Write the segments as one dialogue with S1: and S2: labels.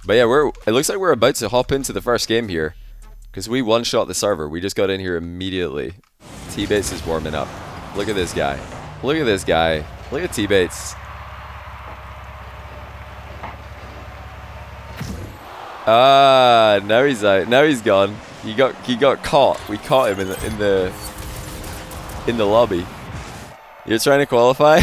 S1: But yeah, it looks like we're about to hop into the first game here. Because we one-shot the server. We just got in here immediately. Tbates is warming up. Look at this guy. Look at this guy. Look at Tbates. Ah, now he's out. Now he's gone. He got caught. We caught him in the lobby. You're trying to qualify?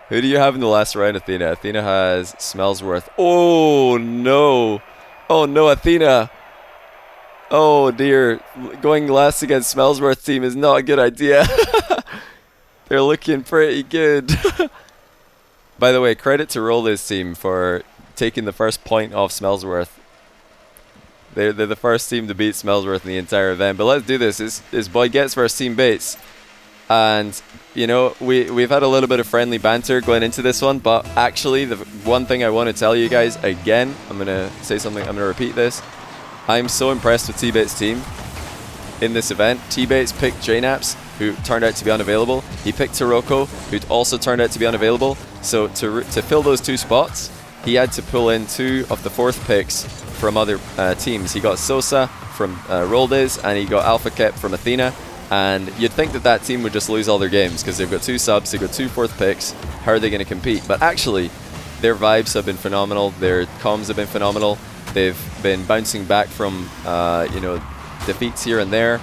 S1: Who do you have in the last round, Athena? Athena has Smellsworth. Oh no. Oh no, Athena. Oh dear. Going last against Smellsworth team is not a good idea. They're looking pretty good. By the way, credit to Rolda's team for taking the first point off Smellsworth. They're the first team to beat Smellsworth in the entire event. But let's do this. It's Boy Gets versus Team Bates. And, you know, we've had a little bit of friendly banter going into this one. But actually, the one thing I want to tell you guys again, I'm going to say something, I'm going to repeat this. I'm so impressed with Tbates' team in this event. Tbates picked JNaps, who turned out to be unavailable. He picked Taroko, who also turned out to be unavailable. So to fill those 2 spots, he had to pull in 2 of the 4th picks from other teams. He got Sosa from Roldes, and he got AlphaKep from Athena. And you'd think that team would just lose all their games because they've got 2 subs, they've got 2 4th picks. How are they going to compete? But actually, their vibes have been phenomenal. Their comms have been phenomenal. They've been bouncing back from you know, defeats here and there,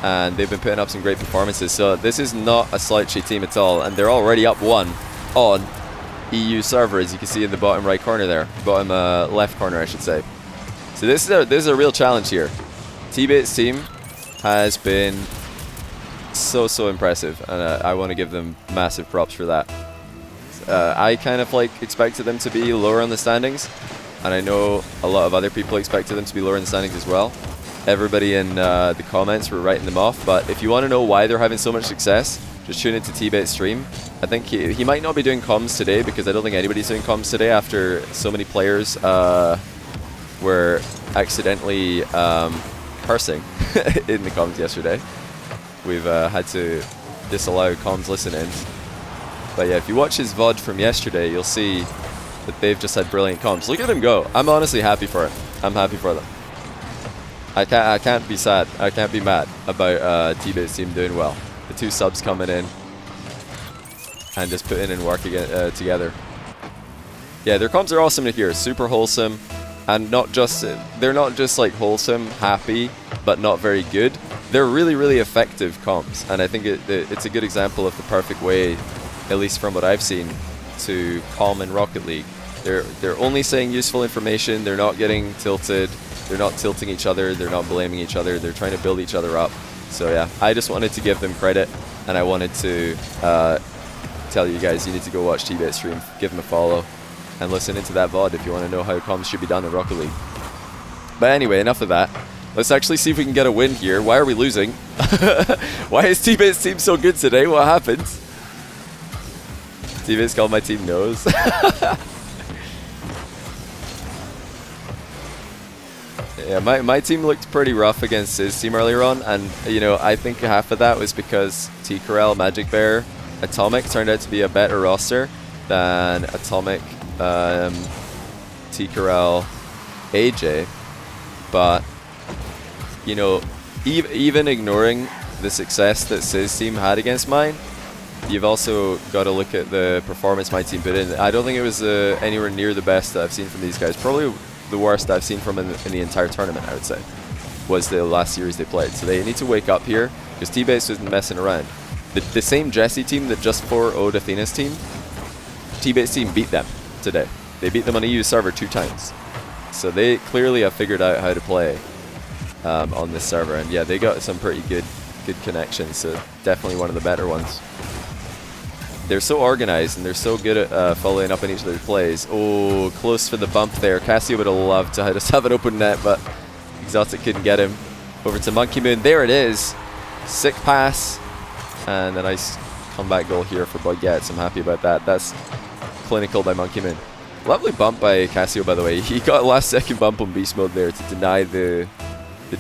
S1: and they've been putting up some great performances. So this is not a slouchy team at all, and they're already up 1 on EU server, as you can see in the bottom right corner there, bottom left corner, I should say. So this is a real challenge here. Tbates' team has been so impressive, and I want to give them massive props for that. I kind of like expected them to be lower on the standings, and I know a lot of other people expected them to be lower in the standings as well. Everybody in the comments were writing them off, but if you want to know why they're having so much success, just tune into Tbates' stream. I think he might not be doing comms today, because I don't think anybody's doing comms today after so many players were accidentally cursing in the comms yesterday. We've had to disallow comms listen-ins. But yeah, if you watch his VOD from yesterday, you'll see that they've just had brilliant comms. Look at them go. I'm honestly happy for it. I'm happy for them. I can't be sad. I can't be mad about Tbates' team doing well. The 2 subs coming in and just putting in work again, together. Yeah, their comms are awesome to hear. Super wholesome, and they're not just like wholesome, happy, but not very good. They're really effective comms, and I think it's a good example of the perfect way, at least from what I've seen, to calm in Rocket League. They're only saying useful information. They're not getting tilted. They're not tilting each other. They're not blaming each other. They're trying to build each other up. So yeah, I just wanted to give them credit, and I wanted to tell you guys you need to go watch Tbates' stream, give him a follow, and listen into that VOD if you want to know how comms should be done in Rocket League. But anyway, enough of that. Let's actually see if we can get a win here. Why are we losing? Why is Tbates' team so good today? What happened? Tbates called my team nose. Yeah, my team looked pretty rough against his team earlier on, and you know, I think half of that was because T-Corral, Magic Bear, Atomic turned out to be a better roster than Atomic, T-Corral, AJ. But you know, even ignoring the success that Siz's team had against mine, you've also got to look at the performance my team put in. I don't think it was anywhere near the best that I've seen from these guys. Probably the worst I've seen from in the entire tournament, I would say, was the last series they played. So they need to wake up here, because Tbates wasn't messing around. The same Jesse team that just 4-0'd Athena's team, Tbates' team beat them today. They beat them on a EU server 2 times. So they clearly have figured out how to play on this server. And yeah, they got some pretty good connections, so definitely one of the better ones. They're so organized, and they're so good at following up on each of their plays. Oh, close for the bump there. Cassio would have loved to just have an open net, but ExoTiiK couldn't get him. Over to Monkey Moon. There it is. Sick pass. And a nice comeback goal here for Boy Gets. I'm happy about that. That's clinical by Monkey Moon. Lovely bump by Kassio, by the way. He got a last second bump on beast mode there to deny the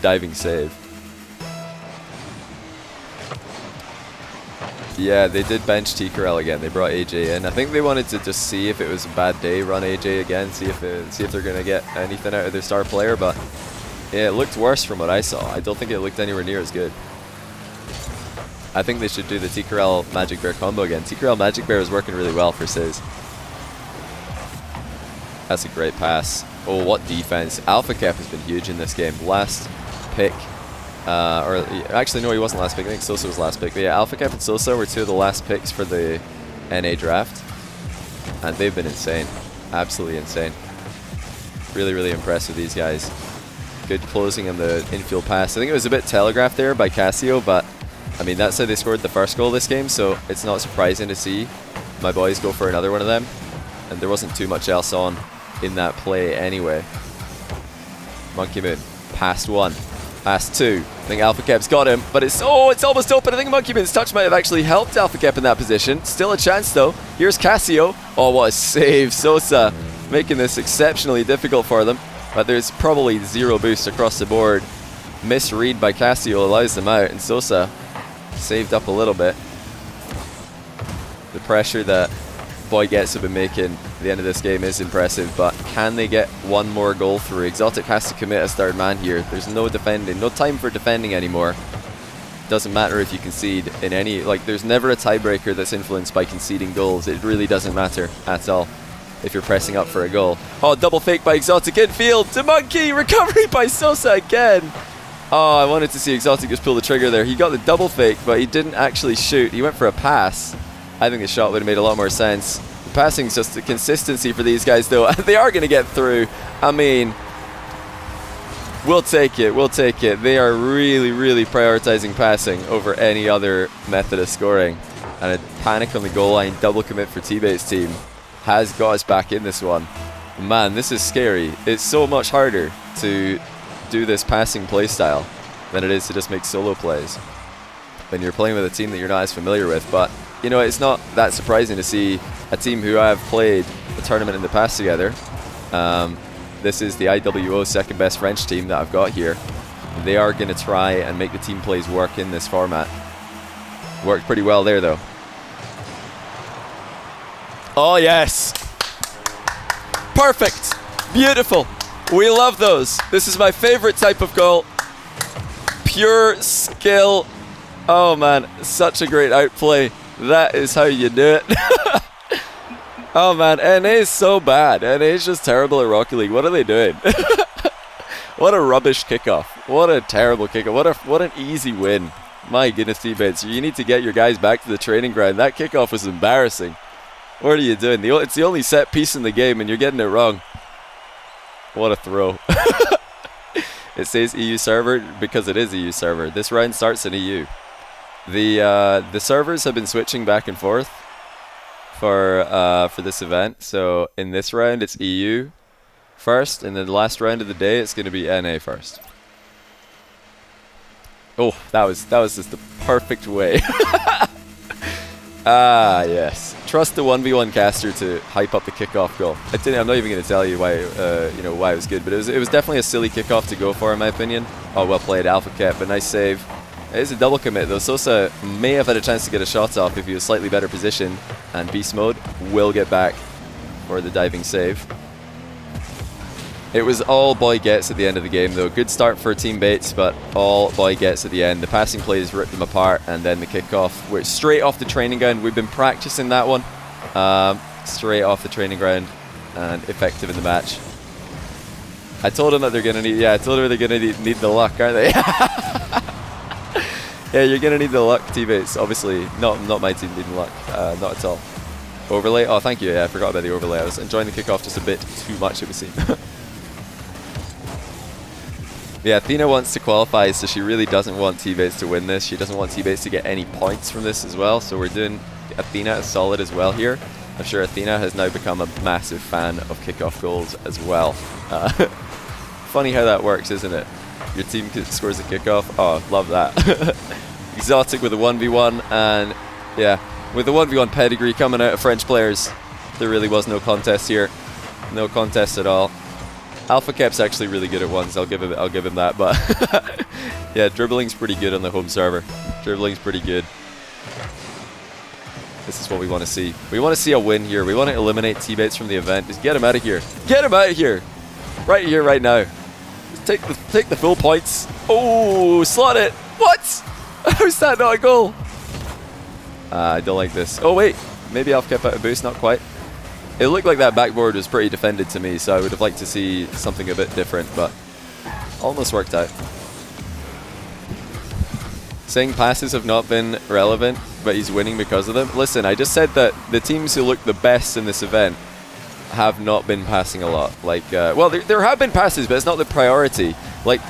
S1: diving save. Yeah, they did bench TKRL again. They brought AJ in. I think they wanted to just see if it was a bad day, run AJ again, see if they're going to get anything out of their star player. But yeah, it looked worse from what I saw. I don't think it looked anywhere near as good. I think they should do the TKRL Magic Bear combo again. TKRL Magic Bear is working really well for Sizz. That's a great pass. Oh, what defense. AlphaKep has been huge in this game. Last pick. Or actually, no, he wasn't last pick. I think Sosa was last pick. But yeah, AlphaKep and Sosa were two of the last picks for the NA draft. And they've been insane. Absolutely insane. Really, really impressed with these guys. Good closing on the infield pass. I think it was a bit telegraphed there by Kassio, but I mean, that's how they scored the first goal this game, so it's not surprising to see my boys go for another one of them. And there wasn't too much else on in that play anyway. Monkey Moon, past one. Past two. I think AlphaKep's got him, but it's almost open. I think Monkey Moon's touch might have actually helped AlphaKep in that position. Still a chance though. Here's Kassio. Oh, what a save. Sosa making this exceptionally difficult for them, but there's probably zero boost across the board. Misread by Kassio allows them out, and Sosa saved up a little bit. The pressure that Boy Gets have been making at the end of this game is impressive, but can they get one more goal through? ExoTiiK has to commit as third man here. There's no defending, no time for defending anymore. Doesn't matter if you concede in any, like, there's never a tiebreaker that's influenced by conceding goals. It really doesn't matter at all if you're pressing up for a goal. Oh, double fake by ExoTiiK infield to Monkey, recovery by Sosa again. Oh, I wanted to see ExoTiiK just pull the trigger there. He got the double fake, but he didn't actually shoot. He went for a pass. I think the shot would have made a lot more sense. The passing's just the consistency for these guys, though. They are going to get through. I mean, we'll take it. We'll take it. They are really, really prioritizing passing over any other method of scoring. And a panic on the goal line, double commit for Tbates' team has got us back in this one. Man, this is scary. It's so much harder to do this passing play style than it is to just make solo plays when you're playing with a team that you're not as familiar with. But you know, it's not that surprising to see a team who have played a tournament in the past together. This is the IWO second best French team that I've got here. They are going to try and make the team plays work in this format. Worked pretty well there though. Oh yes, perfect, beautiful. We love those. This is my favorite type of goal. Pure skill. Oh man, such a great outplay. That is how you do it. Oh man, NA is so bad. NA is just terrible at Rocket League. What are they doing? What a rubbish kickoff. What a terrible kickoff. What an easy win. My goodness, Tbates, you need to get your guys back to the training ground. That kickoff was embarrassing. What are you doing? It's the only set piece in the game and you're getting it wrong. What a throw. It says EU server because it is EU server. This round starts in EU. The servers have been switching back and forth for this event. So in this round it's EU first, and then the last round of the day it's going to be NA first. Oh, that was just the perfect way. Ah, yes. Trust the 1v1 caster to hype up the kickoff goal. I'm not even going to tell you why, why it was good, but it was definitely a silly kickoff to go for, in my opinion. Oh, well played, AlphaKep. A nice save. It is a double commit, though. Sosa may have had a chance to get a shot off if he was slightly better positioned, and BeastMode will get back for the diving save. It was all Boy Gets at the end of the game, though. Good start for Tbates, but all Boy Gets at the end. The passing plays ripped them apart, and then the kickoff. We're straight off the training ground. We've been practicing that one. Straight off the training ground, and effective in the match. I told them that they're gonna need. Yeah, I told them they're gonna need the luck, aren't they? Yeah, you're gonna need the luck, Tbates. Obviously, not my team needing luck. Not at all. Overlay. Oh, thank you. Yeah, I forgot about the overlay. I was enjoying the kickoff just a bit too much, it would seem. Yeah, Athena wants to qualify, so she really doesn't want Tbates to win this. She doesn't want Tbates to get any points from this as well, so we're doing Athena as solid as well here. I'm sure Athena has now become a massive fan of kickoff goals as well. Funny how that works, isn't it? Your team scores a kickoff. Oh, love that. ExoTiiK with a 1v1, and yeah, with the 1v1 pedigree coming out of French players, there really was no contest here. No contest at all. AlphaKep's actually really good at ones. I'll give him that, but yeah, dribbling's pretty good on the home server. Dribbling's pretty good. This is what we want to see. We want to see a win here. We want to eliminate Tbates from the event. Just get him out of here. Get him out of here. Right here, right now. Just take the full points. Oh, slot it. What? How's that not a goal? I don't like this. Oh, wait. Maybe AlphaKep out of boost. Not quite. It looked like that backboard was pretty defended to me, so I would have liked to see something a bit different, but almost worked out. Saying passes have not been relevant, but he's winning because of them. Listen, I just said that the teams who look the best in this event have not been passing a lot. Like, well, there have been passes, but it's not the priority. Like,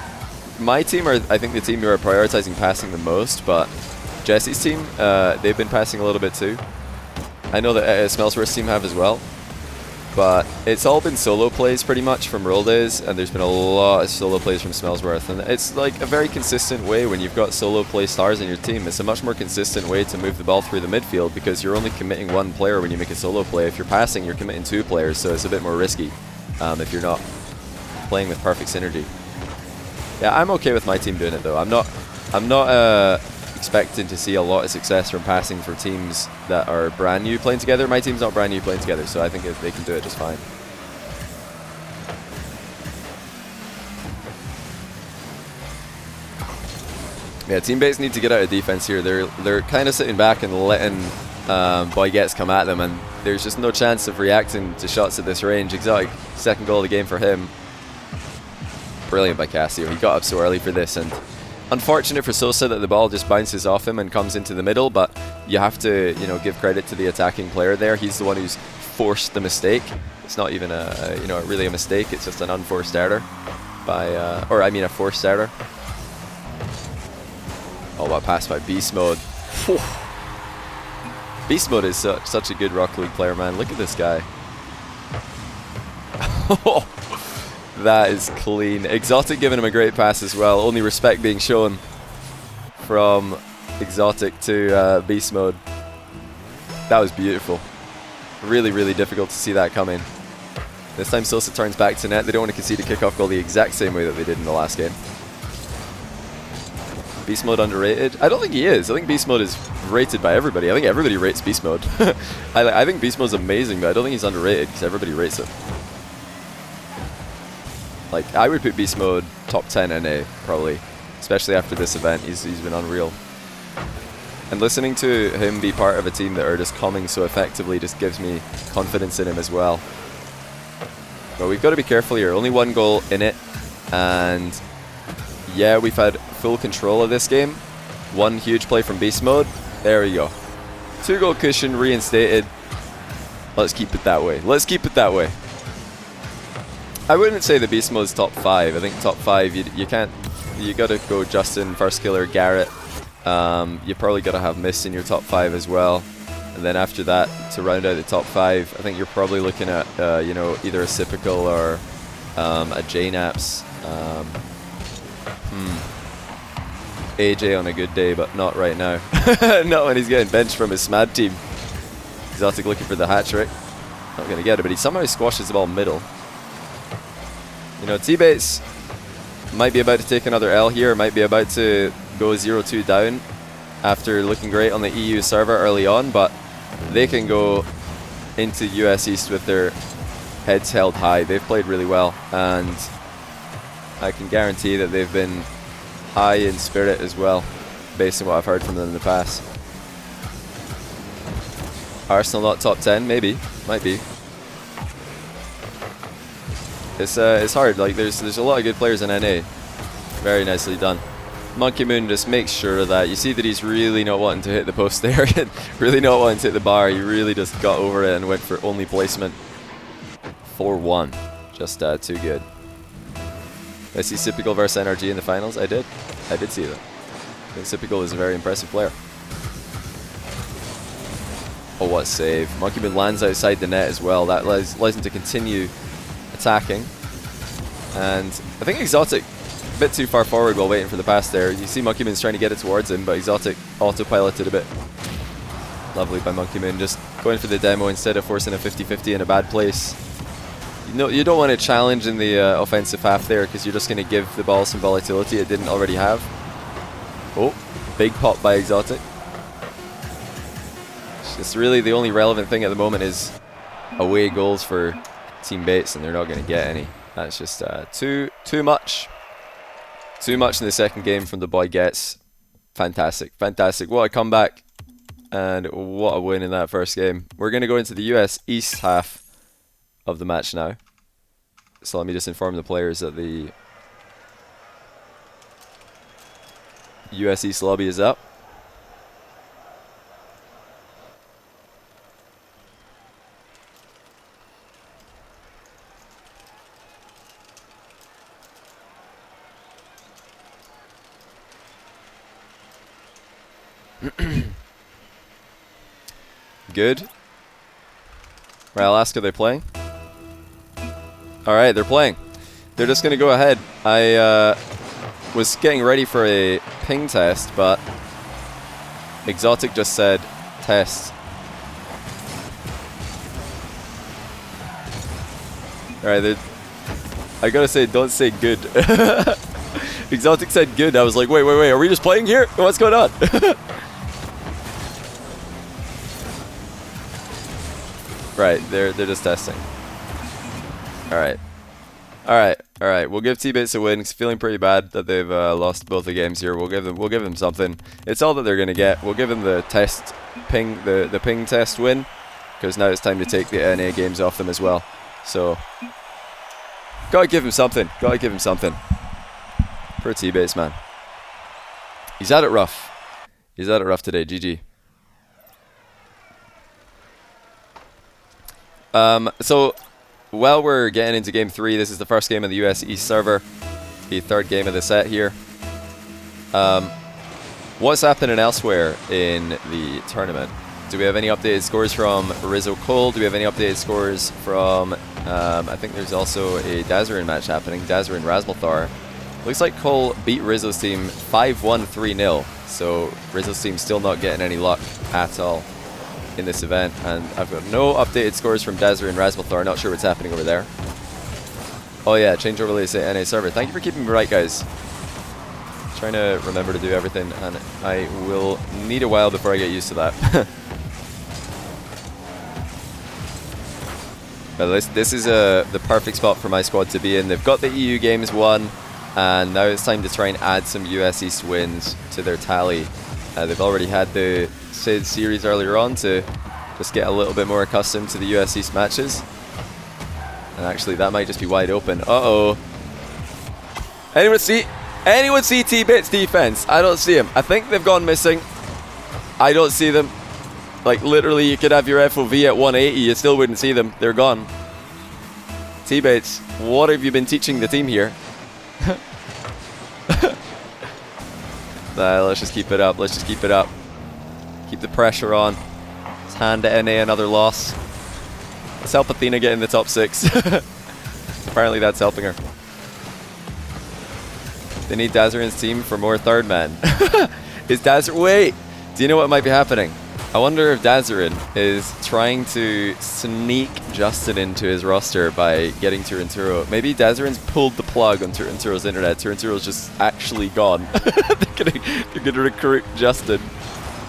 S1: my team are, I think, the team who are prioritizing passing the most, but Jesse's team, they've been passing a little bit too. I know that Smellsworth's team have as well. But it's all been solo plays pretty much from roll days, and there's been a lot of solo plays from Smellsworth, and it's like a very consistent way when you've got solo play stars in your team. It's a much more consistent way to move the ball through the midfield because you're only committing one player when you make a solo play. If you're passing, you're committing two players, so it's a bit more risky if you're not playing with perfect synergy. Yeah, I'm okay with my team doing it though. I'm not expecting to see a lot of success from passing for teams that are brand new playing together. My team's not brand new playing together, so I think they can do it just fine. Yeah, Tbates need to get out of defense here. They're kind of sitting back and letting Boygets come at them, and there's just no chance of reacting to shots at this range. ExoTiiK, second goal of the game for him. Brilliant by Kassio. He got up so early for this, and unfortunate for Sosa that the ball just bounces off him and comes into the middle, but you have to, you know, give credit to the attacking player there. He's the one who's forced the mistake. It's not even really a mistake. It's just an unforced error by, or I mean a forced error. Oh, what pass by BeastMode. BeastMode is such a good Rocket League player, man. Look at this guy. That is clean. ExoTiiK giving him a great pass as well. Only respect being shown from ExoTiiK to BeastMode. That was beautiful. Really, really difficult to see that coming. This time Sosa turns back to net. They don't want to concede a kickoff goal the exact same way that they did in the last game. BeastMode underrated? I don't think he is. I think BeastMode is rated by everybody. I think everybody rates BeastMode. I think BeastMode's amazing, but I don't think he's underrated because everybody rates him. Like, I would put BeastMode top 10 NA, probably. Especially after this event. He's been unreal. And listening to him be part of a team that are just coming so effectively just gives me confidence in him as well. But we've got to be careful here. Only one goal in it. And yeah, we've had full control of this game. One huge play from BeastMode. There we go. 2-goal cushion reinstated. Let's keep it that way. Let's keep it that way. I wouldn't say the BeastMode's top 5. I think top 5, you can't. You got to go Justin, First Killer, Garrett. You probably got to have Mist in your top 5 as well. And then after that, to round out the top 5, I think you're probably looking at you know, either a Sipical or a JNaps. AJ on a good day, but not right now. Not when he's getting benched from his SMAD team. ExoTiiK looking for the hat trick. Not going to get it, but he somehow squashes the ball middle. You know, Tbates might be about to take another L here, might be about to go 0-2 down after looking great on the EU server early on, but they can go into US East with their heads held high. They've played really well, and I can guarantee that they've been high in spirit as well, based on what I've heard from them in the past. Arsenal not top 10, maybe, might be. It's hard. Like there's a lot of good players in NA. Very nicely done. Monkey Moon just makes sure of that. You see that he's really not wanting to hit the post there. Really not wanting to hit the bar. He really just got over it and went for only placement. 4-1. Just too good. I see Sipical versus NRG in the finals. I did see that. I think Sipical is a very impressive player. Oh, what save. Monkey Moon lands outside the net as well. That allows him to continue attacking. And I think ExoTiiK a bit too far forward while waiting for the pass there. You see Monkey Moon's trying to get it towards him, but ExoTiiK autopiloted a bit. Lovely by Monkey Moon, just going for the demo instead of forcing a 50-50 in a bad place. You don't want to challenge in the offensive half there because you're just going to give the ball some volatility it didn't already have. Oh, big pop by ExoTiiK. It's really the only relevant thing at the moment is away goals for Tbates, and they're not going to get any. That's just too much. Too much in the second game from the boy Gets. Fantastic. Fantastic. What a comeback. And what a win in that first game. We're going to go into the US East half of the match now. So let me just inform the players that the US East lobby is up. Good. Right, I'll ask, are they playing? Alright, they're playing. They're just going to go ahead. I was getting ready for a ping test, but ExoTiiK just said test. Alright, I gotta say, don't say good. ExoTiiK said good. I was like, wait, are we just playing here? What's going on? Right, they're just testing. Alright. We'll give Tbates a win. It's feeling pretty bad that they've lost both the games here. We'll give them something. It's all that they're gonna get. We'll give them the test ping, the ping test win, because now it's time to take the NA games off them as well. So gotta give him something. Gotta give him something. For Tbates, man. He's had it rough. He's had it rough today. GG. So while we're getting into game 3, this is the first game of the US East server, the third game of the set here. What's happening elsewhere in the tournament? Do we have any updated scores from Rizzo Cole? Do we have any updated scores from, I think there's also a Dazarin match happening, Dazarin Razmalthar. Looks like Cole beat Rizzo's team 5-1, 3-0, so Rizzo's team still not getting any luck at all in this event, and I've got no updated scores from Dazarin and Razmalthar. Not sure what's happening over there. Oh yeah, change overlay to NA server. Thank you for keeping me right, guys. Trying to remember to do everything, and I will need a while before I get used to that. But this is the perfect spot for my squad to be in. They've got the EU games won, and now it's time to try and add some US East wins to their tally. They've already had the SID series earlier on to just get a little bit more accustomed to the US East matches. And actually, that might just be wide open. Uh-oh. Anyone see Tbates defense? I don't see him. I think they've gone missing. I don't see them. Like, literally, you could have your FOV at 180. You still wouldn't see them. They're gone. Tbates, what have you been teaching the team here? Let's just keep it up. Let's just keep it up. Keep the pressure on. Let's hand to NA another loss. Let's help Athena get in the top 6. Apparently that's helping her. They need Dazarin's team for more third man. Is Dazarin... Wait! Do you know what might be happening? I wonder if Dazarin is trying to sneak Justin into his roster by getting Turinturo. Maybe Dazarin's pulled the plug on Turinturo's internet. Turinturo's just actually gone. They're gonna recruit Justin.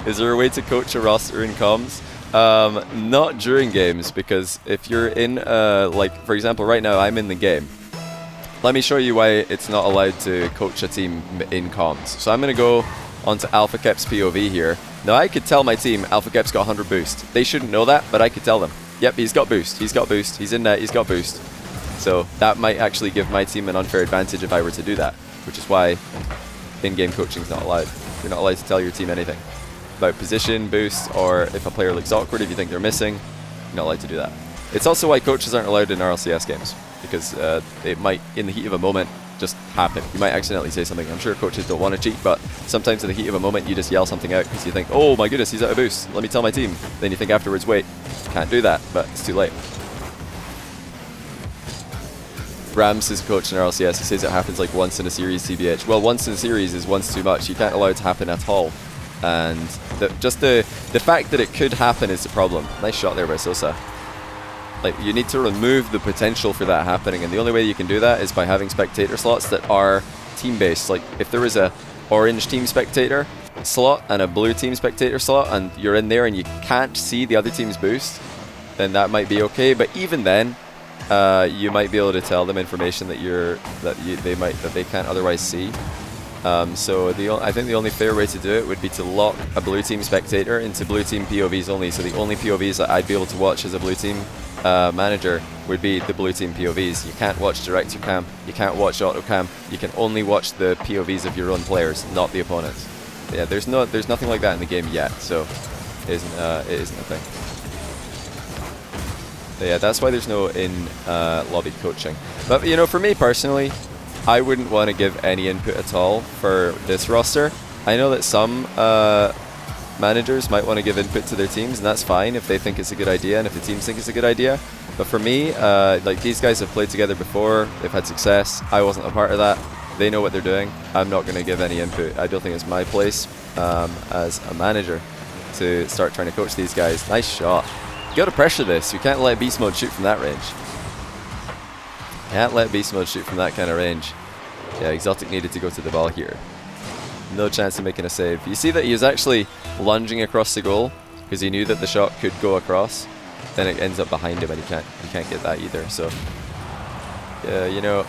S1: Is there a way to coach a roster in comms? Not during games, because if you're in, like, for example, right now I'm in the game. Let me show you why it's not allowed to coach a team in comms. So I'm going to go onto AlphaKep's POV here. Now I could tell my team AlphaKep's got 100 boost. They shouldn't know that, but I could tell them. Yep, he's got boost. He's got boost. He's in net. He's got boost. So that might actually give my team an unfair advantage if I were to do that, which is why in-game coaching is not allowed. You're not allowed to tell your team anything about position, boost, or if a player looks awkward, if you think they're missing, you're not allowed to do that. It's also why coaches aren't allowed in RLCS games, because it might, in the heat of a moment, just happen. You might accidentally say something. I'm sure coaches don't want to cheat, but sometimes in the heat of a moment you just yell something out because you think, oh my goodness, he's out of boost, let me tell my team. Then you think afterwards, wait, can't do that, but it's too late. Rams is coach in RLCS. He says it happens like once in a series, TBH. Well, once in a series is once too much. You can't allow it to happen at all. And just the fact that it could happen is the problem. Nice shot there by Sosa. Like, you need to remove the potential for that happening, and the only way you can do that is by having spectator slots that are team-based. Like, if there was a orange team spectator slot and a blue team spectator slot, and you're in there and you can't see the other team's boost, then that might be okay. But even then, you might be able to tell them information that they can't otherwise see. So I think the only fair way to do it would be to lock a blue team spectator into blue team POVs only. So the only POVs that I'd be able to watch as a blue team manager would be the blue team POVs. You can't watch direct to cam, you can't watch auto cam, you can only watch the POVs of your own players, not the opponents. Yeah, there's nothing like that in the game yet, so it isn't a thing. But yeah, that's why there's no in-lobby coaching. But you know, for me personally, I wouldn't want to give any input at all for this roster. I know that some managers might want to give input to their teams, and that's fine if they think it's a good idea and if the teams think it's a good idea. But for me, like, these guys have played together before, they've had success. I wasn't a part of that. They know what they're doing. I'm not going to give any input. I don't think it's my place as a manager to start trying to coach these guys. Nice shot. You got to pressure this. You can't let BeastMode shoot from that range. Can't let BeastMode shoot from that kind of range. Yeah, ExoTiiK needed to go to the ball here. No chance of making a save. You see that he was actually lunging across the goal because he knew that the shot could go across. Then it ends up behind him and he can't get that either. So yeah, you know,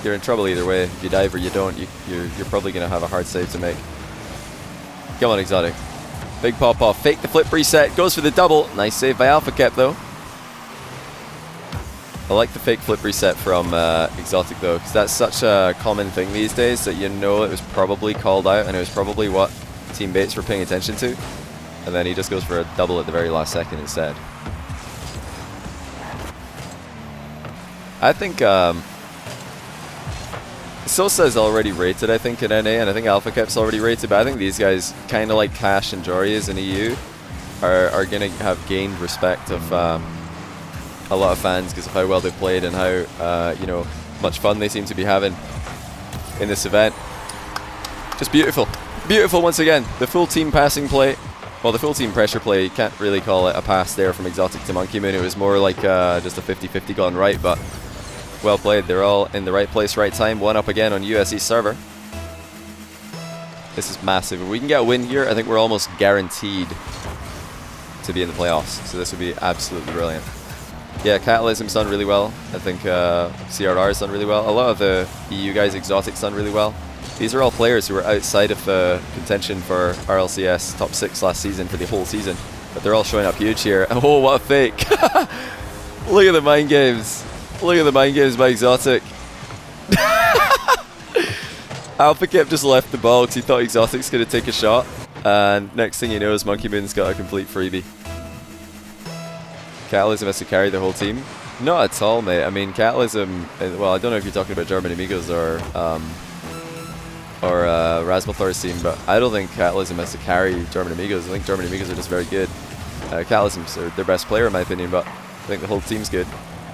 S1: you're in trouble either way. If you dive or you don't, you're probably going to have a hard save to make. Come on, ExoTiiK. Big pop off. Fake the flip reset. Goes for the double. Nice save by AlphaKep though. I like the fake flip reset from ExoTiiK though, because that's such a common thing these days that you know it was probably called out and it was probably what Tbates were paying attention to. And then he just goes for a double at the very last second instead. I think Sosa is already rated, I think, in NA, and I think AlphaKep's already rated, but I think these guys, kind of like Cash and Jory is in EU, are going to have gained respect of a lot of fans because of how well they played and how you know, much fun they seem to be having in this event. Just beautiful. Beautiful once again. The full team passing play, well, the full team pressure play, you can't really call it a pass there from ExoTiiK to Monkey Moon. It was more like just a 50-50 gone right, but well played. They're all in the right place, right time. One up again on USE server. This is massive. If we can get a win here, I think we're almost guaranteed to be in the playoffs. So this would be absolutely brilliant. Yeah, Catalysm's done really well. I think CRR's done really well. A lot of the EU guys, ExoTiiK's done really well. These are all players who were outside of the contention for RLCS top 6 last season for the whole season. But they're all showing up huge here. Oh, what a fake. Look at the mind games. Look at the mind games by ExoTiiK. AlphaKep just left the ball because he thought ExoTiiK's going to take a shot. And next thing you know is Monkey Moon's got a complete freebie. Catalysm has to carry the whole team. Not at all, mate. I mean, Catalysm, well, I don't know if you're talking about German Amigos or Rasmalthor's team, but I don't think Catalysm has to carry German Amigos. I think German Amigos are just very good. Catalysm's their best player in my opinion, but I think the whole team's good.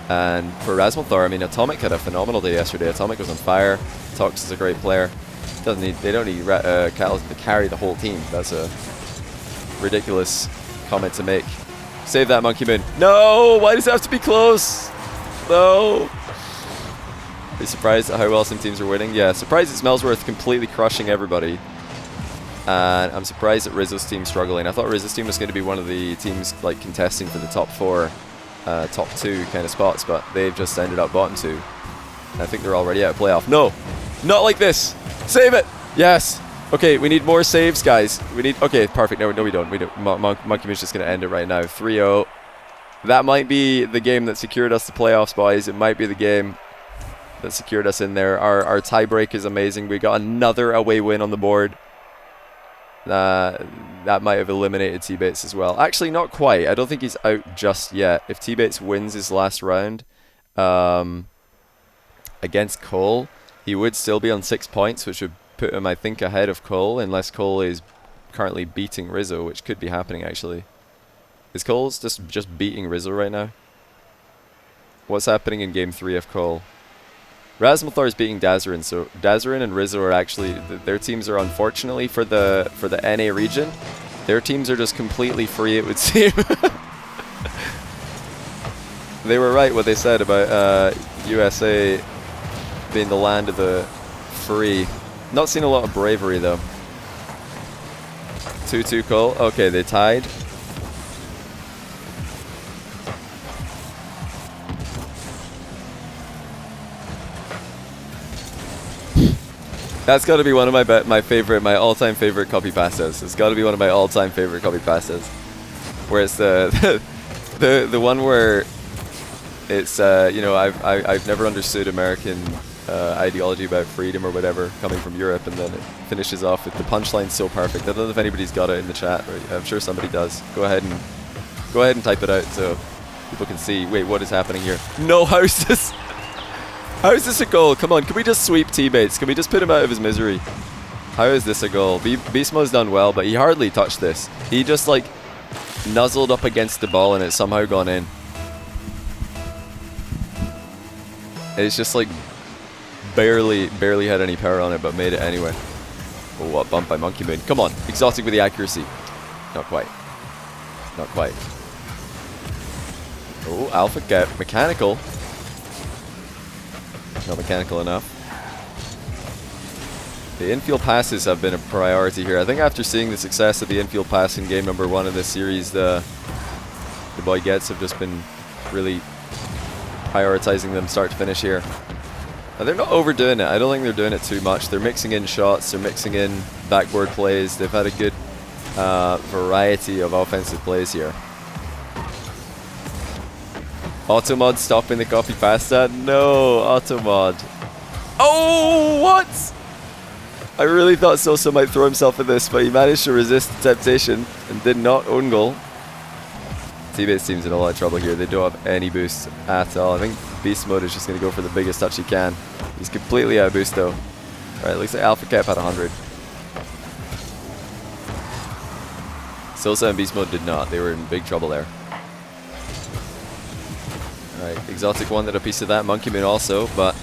S1: And for Rasmalthor, I mean, Atomic had a phenomenal day yesterday. Atomic was on fire. Tox is a great player. They don't need Catalysm to carry the whole team. That's a ridiculous comment to make. Save that, Monkey Moon. No! Why does it have to be close? No! Are you surprised at how well some teams are winning? Yeah, surprised at Smellsworth completely crushing everybody. And I'm surprised at Rizzo's team struggling. I thought Rizzo's team was going to be one of the teams like contesting for the top 4, top 2 kind of spots, but they've just ended up bottom 2. And I think they're already out of playoff. No! Not like this! Save it! Yes! Okay, we need more saves, guys. We need... Okay, perfect. No, we don't. Monkey Moon's just going to end it right now. 3-0. That might be the game that secured us the playoffs, boys. It might be the game that secured us in there. Our tiebreak is amazing. We got another away win on the board. That might have eliminated Tbates as well. Actually, not quite. I don't think he's out just yet. If Tbates wins his last round against Cole, he would still be on 6 points, which would put him, I think, ahead of Cole, unless Cole is currently beating Rizzo, which could be happening, actually. Is Cole's just beating Rizzo right now? What's happening in Game 3 of Cole? Rasmalthor is beating Dazarin, so Dazarin and Rizzo are actually... Their teams are, unfortunately, for the NA region, their teams are just completely free, it would seem. They were right what they said about USA being the land of the free. Not seen a lot of bravery, though. 2-2 call. Okay, they tied. That's got to be one of my all-time favorite copy pastas. It's got to be one of my all-time favorite copy pastas. Where it's the one where it's you know, I've never understood American ideology about freedom or whatever coming from Europe, and then it finishes off with the punchline so perfect. I don't know if anybody's got it in the chat, but I'm sure somebody does. Go ahead and type it out so people can see. Wait, what is happening here? No, how is this? How is this a goal? Come on, can we just sweep Tbates? Can we just put him out of his misery? How is this a goal? BeastMode's done well, but he hardly touched this. He just like nuzzled up against the ball and it's somehow gone in. It's just like barely had any power on it, but made it anyway. Oh, what bump by Monkey Moon. Come on, ExoTiiK with the accuracy. Not quite. Not quite. Oh, AlphaKep. Mechanical. Not mechanical enough. The infield passes have been a priority here. I think after seeing the success of the infield pass in game number 1 of this series, the boy Gets have just been really prioritizing them start to finish here. Now, they're not overdoing it. I don't think they're doing it too much. They're mixing in shots. They're mixing in backboard plays. They've had a good variety of offensive plays here. Automod stopping the copy pasta? No, Automod. Oh, what? I really thought Sosa might throw himself at this, but he managed to resist the temptation and did not own goal. Tbates team's in a lot of trouble here. They don't have any boost at all. I think BeastMode is just going to go for the biggest touch he can. He's completely out of boost though. Alright, looks like AlphaKep had 100. Sosa and BeastMode did not. They were in big trouble there. Alright, ExoTiiK wanted a piece of that. Monkey Moon also, but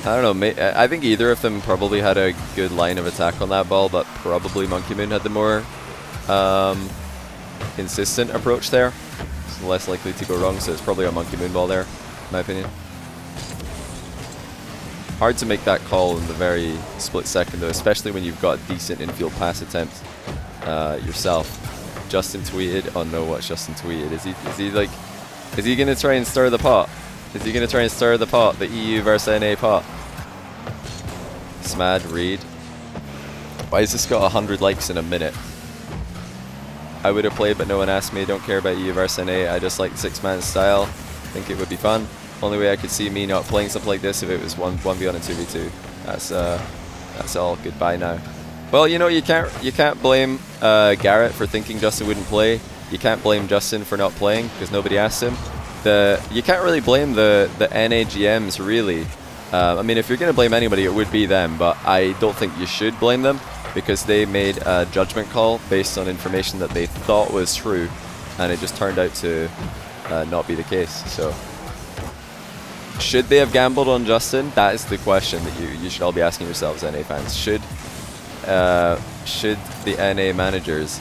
S1: I don't know. I think either of them probably had a good line of attack on that ball, but probably Monkey Moon had the more consistent approach there. It's less likely to go wrong, so it's probably a Monkey Moon ball there, in my opinion. Hard to make that call in the very split second though, especially when you've got a decent infield pass attempt yourself. Justin tweeted, oh no, what's Justin tweeted? Is he gonna try and stir the pot? Is he gonna try and stir the pot? The EU versus NA pot? SMAD, read. Why has this got 100 likes in a minute? I would have played, but no one asked me. Don't care about EU versus NA. I just like 6-man style. Think it would be fun. Only way I could see me not playing something like this if it was 1v1 and 2v2. That's all. Goodbye now. Well, you know, you can't blame Garrett for thinking Justin wouldn't play. You can't blame Justin for not playing because nobody asked him. You can't really blame the NA GMs really. I mean, if you're going to blame anybody, it would be them, but I don't think you should blame them because they made a judgment call based on information that they thought was true, and it just turned out to not be the case. So, should they have gambled on Justin? That is the question that you should all be asking yourselves, NA fans. Should the NA managers,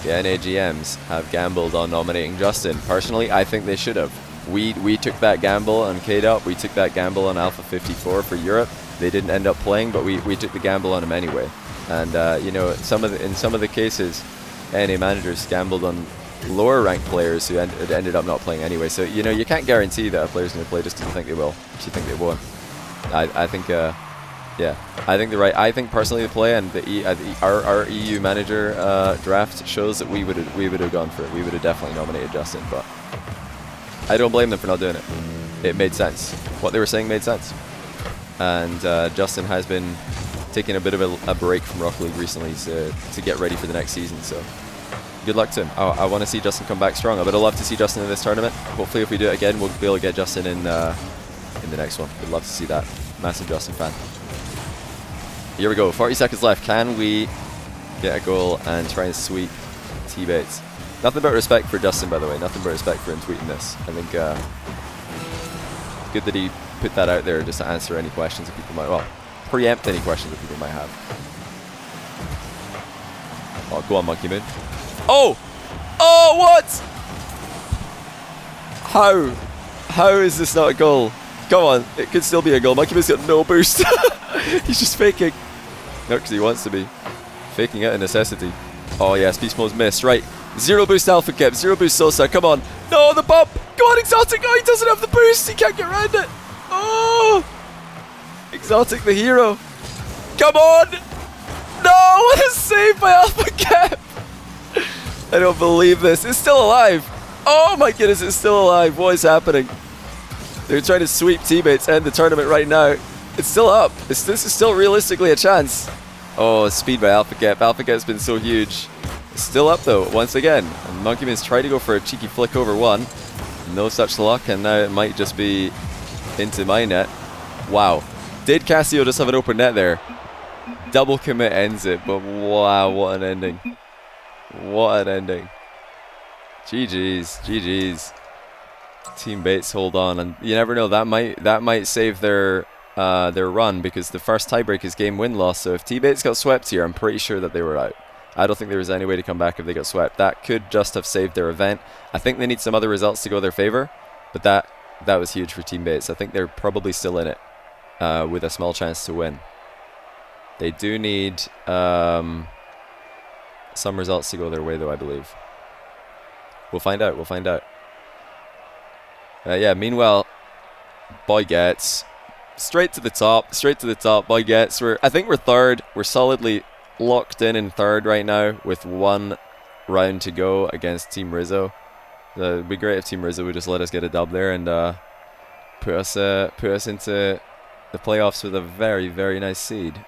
S1: the NA GMs, have gambled on nominating Justin? Personally, I think they should have. We took that gamble on KDOP. We took that gamble on Alpha 54 for Europe. They didn't end up playing, but we took the gamble on him anyway. And you know, in some of the cases, NA managers gambled on lower ranked players who ended up not playing anyway. So you know, you can't guarantee that a player's going to play just because you think they will, just you think they won't. I think yeah, I think they're right. I think personally the play and our EU manager draft shows that we would have gone for it. We would have definitely nominated Justin, but I don't blame them for not doing it. It made sense. What they were saying made sense. And Justin has been taking a bit of a break from Rocket League recently to get ready for the next season. So good luck to him. I want to see Justin come back strong. I would have loved to see Justin in this tournament. Hopefully, if we do it again, we'll be able to get Justin in the next one. Would love to see that. Massive Justin fan. Here we go. 40 seconds left. Can we get a goal and try and sweep Tbates? Nothing but respect for Justin, by the way. Nothing but respect for him tweeting this. I think good that he put that out there just to answer any questions that people might, well, preempt any questions that people might have. Oh, go on, Monkey Moon. Oh! Oh, what? How is this not a goal? Come on, it could still be a goal. Monkey Moon's got no boost. He's just faking. Not because he wants to be. Faking out of necessity. Oh yes, BeastMode's missed. Right. 0 boost AlphaKep, 0 boost Sosa. Come on. No, the bump. Go on, ExoTiiK. Oh, he doesn't have the boost. He can't get around it. Oh. ExoTiiK the hero. Come on. No, what a save by AlphaKep. I don't believe this. It's still alive. Oh my goodness, it's still alive. What is happening? They're trying to sweep Tbates and the tournament right now. It's still up. This is still realistically a chance. Oh, speed by AlphaKep. AlphaKep's been so huge. It's still up though, once again. And Monkeyman's tried to go for a cheeky flick over one. No such luck, and now it might just be into my net. Wow. Did Kassio just have an open net there? Double commit ends it, but wow, what an ending. What an ending. GG's, GG's. Tbates hold on, and you never know, that might save their run, because the first tiebreak is game win-loss, so if Tbates got swept here, I'm pretty sure that they were out. I don't think there was any way to come back if they got swept. That could just have saved their event. I think they need some other results to go their favor, but that was huge for Tbates. I think they're probably still in it with a small chance to win. They do need some results to go their way, though, I believe. We'll find out. We'll find out. Yeah, meanwhile, Boy gets straight to the top. Straight to the top. Boy gets. I think we're third. We're solidly locked in third right now with 1 round to go against Team Rizzo. It would be great if Team Rizzo would just let us get a dub there and put us into the playoffs with a very, very nice seed.